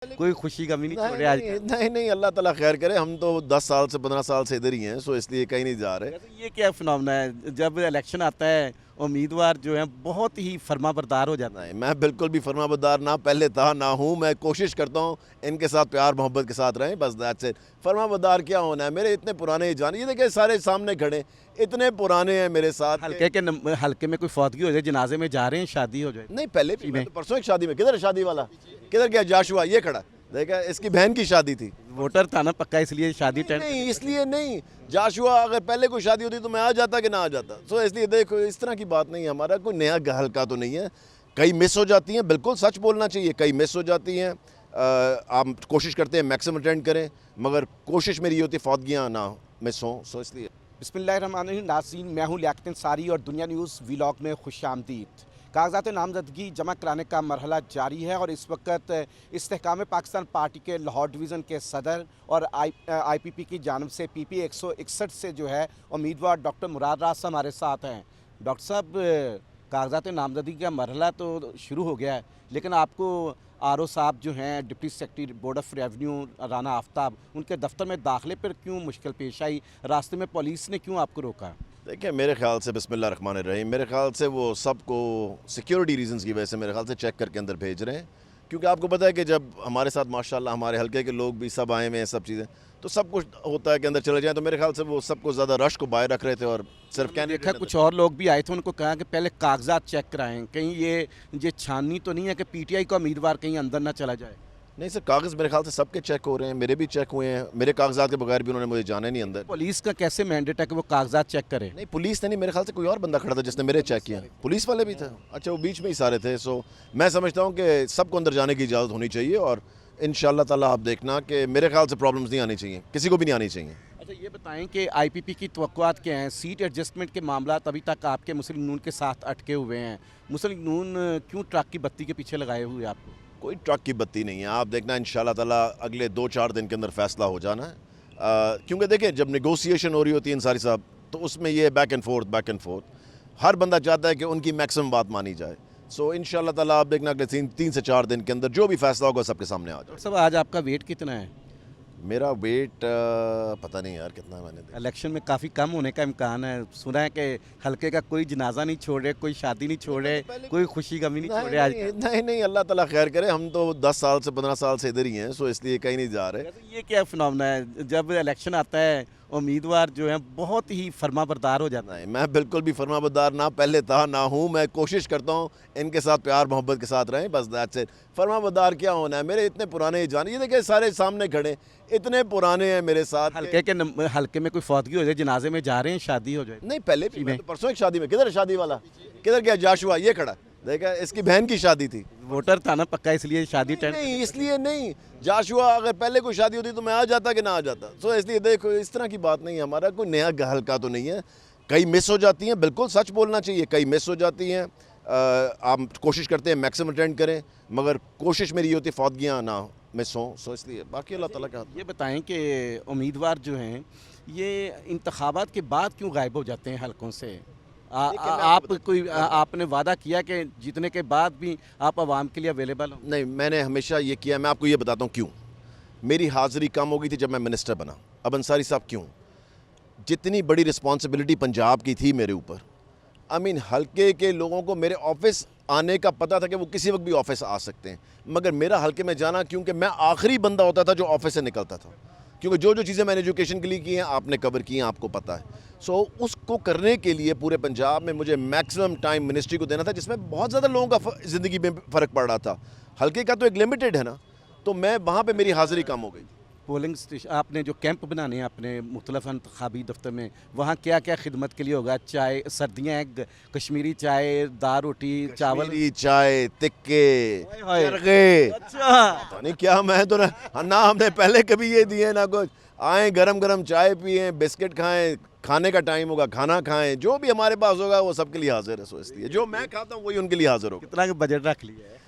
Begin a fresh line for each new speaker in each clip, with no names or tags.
कोई खुशी गमी नहीं छोड़े आज तक?
नहीं, अल्लाह ताला खैर करे। हम तो 10 साल से 15 साल से इधर ही हैं, सो इसलिए कहीं नहीं जा रहे।
वैसे ये क्या फिनोमेना है, जब इलेक्शन आता है उम्मीदवार जो है बहुत ही फर्माबरदार हो जाता है?
नहीं, मैं बिल्कुल भी फरमाबरदार ना पहले था ना हूँ। मैं कोशिश करता हूँ इनके साथ प्यार मोहब्बत के साथ रहें, बस दैट्स इट। फरमाबरदार क्या होना है, मेरे इतने पुराने जान, ये देखिए सारे सामने खड़े, इतने पुराने हैं मेरे साथ।
हल्के में कोई फौतगी हो जाए, जनाजे में जा रहे हैं, शादी हो जाए?
नहीं, पहले भी मैं तो परसों एक शादी में, किधर है शादी वाला, किधर गया जाशुआ, ये खड़ा देखा, इसकी बहन की शादी थी।
वोटर था ना पक्का, इसलिए शादी टेंट?
नहीं, इसलिए नहीं, जाशुआ अगर पहले कोई शादी होती तो मैं आ जाता कि ना आ जाता। सो इसलिए देखो, इस तरह की बात नहीं है, हमारा कोई नया हल्का तो नहीं है। कई मिस हो जाती हैं, बिल्कुल सच बोलना चाहिए, कई मिस हो जाती हैं। आप कोशिश करते हैं मैक्सिमम अटेंड करें, मगर कोशिश मेरी ये होती है फौतगियाँ ना मिस हों, सो इसलिए।
बिस्मिल्लाहिर्रहमानिर्रहीम। नाज़रीन, मैं हूँ लियाकत अंसारी और दुनिया न्यूज़ व्लॉग में खुशामदीद। कागजात नामजदगी जमा कराने का मरहला जारी है और इस वक्त इस्तेहकाम पाकिस्तान पार्टी के लाहौर डिवीज़न के सदर और IPP की जानब से PP 161 से जो है उम्मीदवार डॉक्टर मुराद राजा हमारे साथ हैं। डॉक्टर साहब, कागजात नामजदगी का मरहला तो शुरू हो गया है, लेकिन आपको RO साहब जो हैं deputy secretary board of revenue Rana Aftab, उनके दफ्तर में दाखिले पर क्यों मुश्किल पेश आई? रास्ते में पुलिस ने क्यों आपको रोका?
देखिए, मेरे ख्याल से बिस्मिल्लाहिर्रहमानिर्रहीम, मेरे ख्याल से वो सबको सिक्योरिटी रीजंस की वजह से मेरे ख्याल से चेक करके अंदर भेज रहे हैं। क्योंकि आपको पता है कि जब हमारे साथ माशाल्लाह हमारे हल्के के लोग भी सब आए हुए हैं, सब चीज़ें, तो सब कुछ होता है कि अंदर चले जाएं, तो मेरे ख्याल से वो सबको ज़्यादा रश को बाहर रख रहे थे और सिर्फ कहने
देखा कुछ और लोग भी आए थे, उनको कहा कि पहले कागजात चेक कराएं, कहीं ये छाननी तो नहीं है कि PTI का उम्मीदवार कहीं अंदर ना चला जाए?
नहीं सर, कागज़ मेरे ख्याल से सबके चेक हो रहे हैं, मेरे भी चेक हुए हैं, मेरे कागजात के बगैर भी उन्होंने मुझे जाने नहीं अंदर।
पुलिस का कैसे मैंडेट है कि वो कागजात चेक करे?
नहीं, पुलिस ने नहीं, मेरे ख्याल से कोई और बंदा खड़ा था जिसने मेरे चेक किया, पुलिस वाले भी थे। अच्छा, वो बीच में ही सारे थे। सो मैं समझता हूँ कि सबको अंदर जाने की इजाज़त होनी चाहिए और इंशाअल्लाह ताला आप देखना कि मेरे ख्याल से प्रॉब्लम्स नहीं आनी चाहिए, किसी को भी नहीं आनी चाहिए।
अच्छा, ये बताएं कि IPP की तवक्कुआत क्या हैं? सीट एडजस्टमेंट के मामला अभी तक आपके मुस्लिम नून के साथ अटके हुए हैं। मुस्लिम नून क्यों ट्रक की बत्ती के पीछे लगाए हुए आपको?
कोई ट्रक की बत्ती नहीं है, आप देखना इंशाअल्लाह ताला अगले 2-4 दिन के अंदर फैसला हो जाना है। क्योंकि देखिए, जब नेगोशिएशन हो रही होती है अंसारी साहब, तो उसमें ये बैक एंड फोर्थ हर बंदा चाहता है कि उनकी मैक्सिमम बात मानी जाए। सो इंशाअल्लाह ताला आप देखना अगले 3 से 4 दिन के अंदर जो भी फैसला होगा सबके सामने आ जाए।
सब आज आपका वेट कितना है?
मेरा वेट पता नहीं यार कितना मैंने देखा।
इलेक्शन में काफ़ी कम होने का इम्कान है। सुना है कि हल्के का कोई जनाजा नहीं छोड़े, कोई शादी नहीं छोड़े, कोई खुशी गमी नहीं छोड़े आज तक?
नहीं, अल्लाह ताला खैर करे। हम तो 10 साल से 15 साल से इधर ही हैं, सो इसलिए कहीं नहीं जा रहे।
वैसे ये क्या फिनोमेना है, जब इलेक्शन आता है उम्मीदवार जो है बहुत ही फर्माबरदार हो जाता है?
नहीं, मैं बिल्कुल भी फरमाबरदार ना पहले था ना हूँ। मैं कोशिश करता हूँ इनके साथ प्यार मोहब्बत के साथ रहें, बस दैट्स इट। फरमाबरदार क्या होना है, मेरे इतने पुराने जान, ये देखिए सारे सामने खड़े, इतने पुराने हैं मेरे साथ।
हल्के में कोई फौतगी हो जाए, जनाजे में जा रहे हैं, शादी हो जाए?
नहीं, पहले भी मैं तो परसों एक शादी में, किधर है शादी वाला, किधर गया जाशुआ, ये खड़ा देखा, इसकी बहन की शादी थी।
वोटर था ना पक्का, इसलिए शादी टेंट?
नहीं, इसलिए नहीं, जाशुआ अगर पहले कोई शादी होती तो मैं आ जाता कि ना आ जाता। सो इसलिए देखो, इस तरह की बात नहीं है, हमारा कोई नया हल्का तो नहीं है। कई मिस हो जाती हैं, बिल्कुल सच बोलना चाहिए, कई मिस हो जाती हैं। आप कोशिश करते हैं मैक्सिमम अटेंड करें, मगर कोशिश मेरी ये होती है फौतगियाँ ना मिस हों, सो इसलिए बाकी अल्लाह ताला का।
ये बताएं कि उम्मीदवार जो हैं ये इंतखाबात के बाद क्यों गायब हो जाते हैं हलकों से? आपने वादा किया कि जीतने के बाद भी आप आवाम के लिए अवेलेबल हो?
नहीं, मैंने हमेशा ये किया। मैं आपको ये बताता हूँ क्यों। मेरी हाज़िरी कम हो गई थी जब मैं मिनिस्टर बना। अब अंसारी साहब क्यों, जितनी बड़ी रिस्पॉन्सिबिलिटी पंजाब की थी मेरे ऊपर, हल्के के लोगों को मेरे ऑफिस आने का पता था कि वो किसी वक्त भी ऑफिस आ सकते हैं, मगर मेरा हल्के में जाना, क्योंकि मैं आखिरी बंदा होता था जो ऑफिस से निकलता था, क्योंकि जो चीज़ें मैंने एजुकेशन के लिए की हैं आपने कवर की हैं, आपको पता है। सो उसको करने के लिए पूरे पंजाब में मुझे मैक्सिमम टाइम मिनिस्ट्री को देना था, जिसमें बहुत ज़्यादा लोगों का ज़िंदगी में फ़र्क पड़ रहा था। हल्के का तो एक लिमिटेड है ना, तो मैं वहाँ पे मेरी हाज़िरी कम हो गई।
पोलिंग स्टेशन आपने जो कैंप बनाने हैं अपने मुख्तलिफ इंतखाबी दफ्तर में, वहाँ क्या क्या खिदमत के लिए होगा? चाय, सर्दियाँ हैं, कश्मीरी चाय, दाल रोटी, चावल,
कश्मीरी चाय, तिक्के,
अच्छा,
पता नहीं क्या, मैं तो ना हमने पहले कभी ये दिए ना कुछ। आएँ, गरम गरम चाय पिएँ, बिस्किट खाएँ, खाने का टाइम होगा खाना खाएँ, जो भी हमारे पास होगा वो सबके लिए हाजिर है। सो इसलिए जो मैं खाता हूँ वही उनके लिए हाजिर होगा।
कितना का बजट रख लिया है?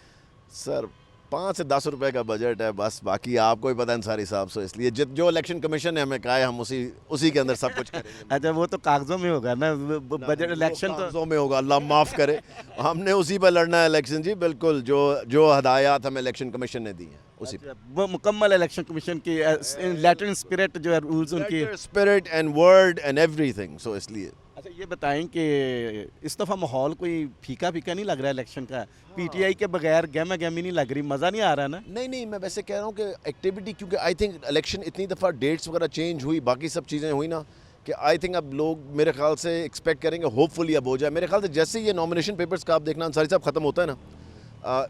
सर 5 سے 10 रुपए का बजट है बस, बाकी आपको ही पता है अंसारी साहब, सो इसलिए जो इलेक्शन कमीशन ने हमें कहा है हम उसी के अंदर सब कुछ करेंगे।
अच्छा, वो तो कागजों में होगा ना, बजट इलेक्शन तो
कागजों में होगा, अल्लाह माफ़ करे, हमने उसी पर लड़ना है इलेक्शन जी, बिल्कुल जो हदायत हमें इलेक्शन कमीशन ने दी हैं उसी पर।
वो मुकम्मल इलेक्शन कमीशन की लेटर इन स्पिरिट जो है रूल्स उनकी।
Spirit and word and everything, so इसलिए।
अच्छा, ये बताएं कि इस दफ़ा माहौल कोई फीका फीका नहीं लग रहा है इलेक्शन का? पीटीआई के बगैर गहमा गहमी नहीं लग रही, मज़ा नहीं आ रहा ना?
नहीं, मैं वैसे कह रहा हूँ कि एक्टिविटी, क्योंकि आई थिंक इलेक्शन इतनी दफ़ा डेट्स वगैरह चेंज हुई, बाकी सब चीज़ें हुई ना, कि आई थिंक अब लोग मेरे ख्याल से एक्सपेक्ट करेंगे होपफुली अब हो जाए। मेरे ख्याल से जैसे ही ये नॉमिनेशन पेपर्स का आप देखना अंसारी साहब ख़त्म होता है ना,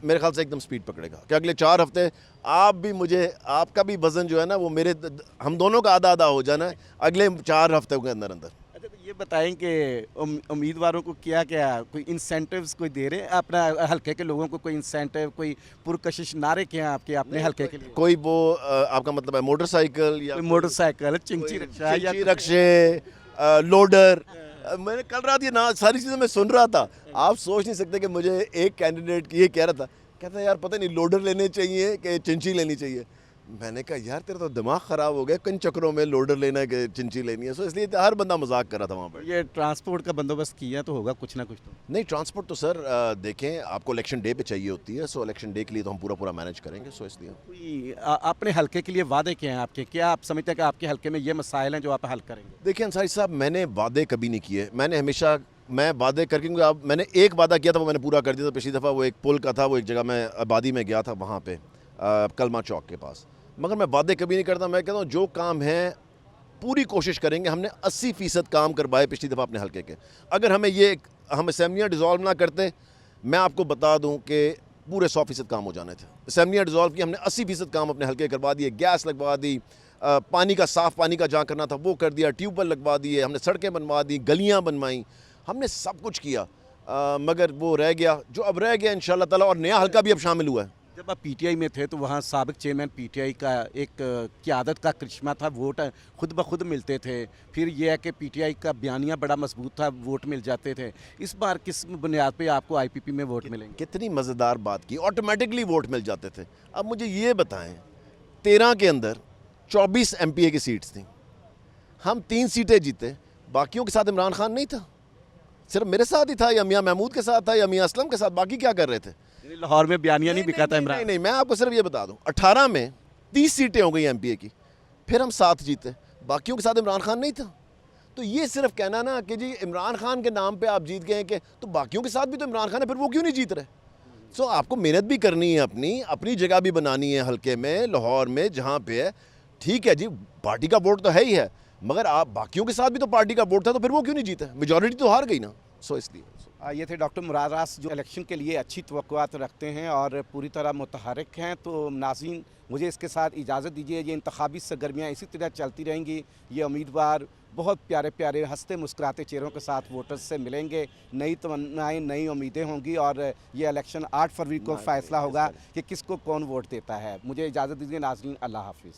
मेरे ख्याल से एकदम स्पीड पकड़ेगा कि अगले 4 हफ्ते आप भी मुझे, आपका भी वज़न जो है ना वो मेरे, हम दोनों का आधा आधा हो जाना है अगले 4 हफ्तों के अंदर।
अच्छा, तो ये बताएं कि उम्मीदवारों को क्या क्या कोई इंसेंटिव्स कोई दे रहे हैं अपना हल्के के लोगों को? कोई इंसेंटिव, कोई पुरकशिश नारे क्या हैं आपके अपने हल्के के लिए?
कोई वो आपका मतलब है मोटरसाइकिल या
कोई मोटरसाइकिल, चिंची रिक्शा या
चिंची रक्शे, लोडर, मैंने कल रात ये ना सारी चीज़ें मैं सुन रहा था, आप सोच नहीं सकते कि मुझे एक कैंडिडेट ये कह रहा था, कहता यार पता नहीं लोडर लेने चाहिए कि चिंची लेनी चाहिए। मैंने कहा यार तेरा तो दिमाग ख़राब हो गया, किन चक्रों में लोडर लेना है कि चिंची लेनी है। सो इसलिए हर बंदा मजाक कर रहा था वहाँ पर।
ये ट्रांसपोर्ट का बंदोबस्त किया तो होगा कुछ ना कुछ तो?
नहीं, ट्रांसपोर्ट तो सर देखें आपको इलेक्शन डे पे चाहिए होती है, सो इलेक्शन डे के लिए तो हम पूरा मैनेज करेंगे, सो इसलिए।
कोई अपने हल्के के लिए वादे क्या हैं आपके? क्या आप समझते हैं कि आपके हल्के में ये मसाइल हैं जो आप हल करेंगे?
देखिए अंसारी साहब, मैंने वादे कभी नहीं किए, मैंने हमेशा वादे करके, क्योंकि आप मैंने एक वादा किया था वो मैंने पूरा कर दिया था पिछली दफ़ा, वो एक पुल का था, वो एक जगह मैं आबादी में गया था वहाँ पे कलमा चौक के पास। मगर मैं वादे कभी नहीं करता, मैं कहता हूँ जो काम है पूरी कोशिश करेंगे। हमने 80% काम करवाए पिछली दफ़ा अपने हल्के के। अगर हम असेंबलियाँ डिज़ोल्व ना करते, मैं आपको बता दूं कि पूरे 100% काम हो जाने थे। असेंबलियाँ डिज़ोल्व की, हमने 80% काम अपने हल्के करवा दिए, गैस लगवा दी, पानी का साफ़ पानी का जहाँ करना था वो कर दिया, ट्यूबवेल लगवा दिए, हमने सड़कें बनवा दी, गलियाँ बनवाई, हमने सब कुछ किया, मगर वो रह गया जो अब रह गया इंशाअल्लाह ताला। और नया हल्का भी अब शामिल हुआ है।
जब आप पीटीआई में थे तो वहाँ साबिक चेयरमैन पीटीआई का एक क़यादत का करिश्मा था, वोट खुद ब खुद मिलते थे। फिर यह है कि पीटीआई का बयानिया बड़ा मजबूत था, वोट मिल जाते थे। इस बार किस बुनियाद पे आपको आईपीपी में वोट मिलेंगे?
कितनी मज़ेदार बात की, ऑटोमेटिकली वोट मिल जाते थे। अब मुझे ये बताएं, 13 के अंदर 24 एमपीए की सीट्स थी, हम 3 सीटें जीते, बाकियों के साथ इमरान खान नहीं था, सिर्फ मेरे साथ ही था, या मियाँ महमूद के साथ था, या मियाँ असलम के साथ, बाकी क्या कर रहे थे?
लाहौर में बयानिया नहीं बिका था इमरान?
नहीं, मैं आपको सिर्फ ये बता दूं, 18 में 30 सीटें हो गई एमपीए की, फिर हम 7 जीते, बाकियों के साथ इमरान खान नहीं था। तो ये सिर्फ कहना ना कि जी इमरान खान के नाम पे आप जीत गए, कि तो बाकियों के साथ भी तो इमरान खान है, फिर वो क्यों नहीं जीत रहे? सो आपको मेहनत भी करनी है, अपनी जगह भी बनानी है हल्के में, लाहौर में जहाँ पे है। ठीक है जी, पार्टी का वोट तो है ही है, मगर आप बाकियों के साथ भी तो पार्टी का वोट था, तो फिर वो क्यों नहीं जीता? मेजॉरिटी तो हार गई ना। सो इसलिए
ये थे डॉक्टर मुराद रास, जो इलेक्शन के लिए अच्छी तवक्कुआत रखते हैं और पूरी तरह मुतहरिक हैं। तो नाज़रीन, मुझे इसके साथ इजाज़त दीजिए। ये इंतखाबी सरगर्मियाँ इसी तरह चलती रहेंगी। ये उम्मीदवार बहुत प्यारे प्यारे हंसते मुस्कुराते चेहरों के साथ वोटर्स से मिलेंगे, नई तमन्नाएँ, नई उम्मीदें होंगी, और ये इलेक्शन 8 फरवरी को फ़ैसला होगा कि किसको कौन वोट देता है। मुझे इजाज़त दीजिए नाज़रीन, अल्लाह हाफ़िज़।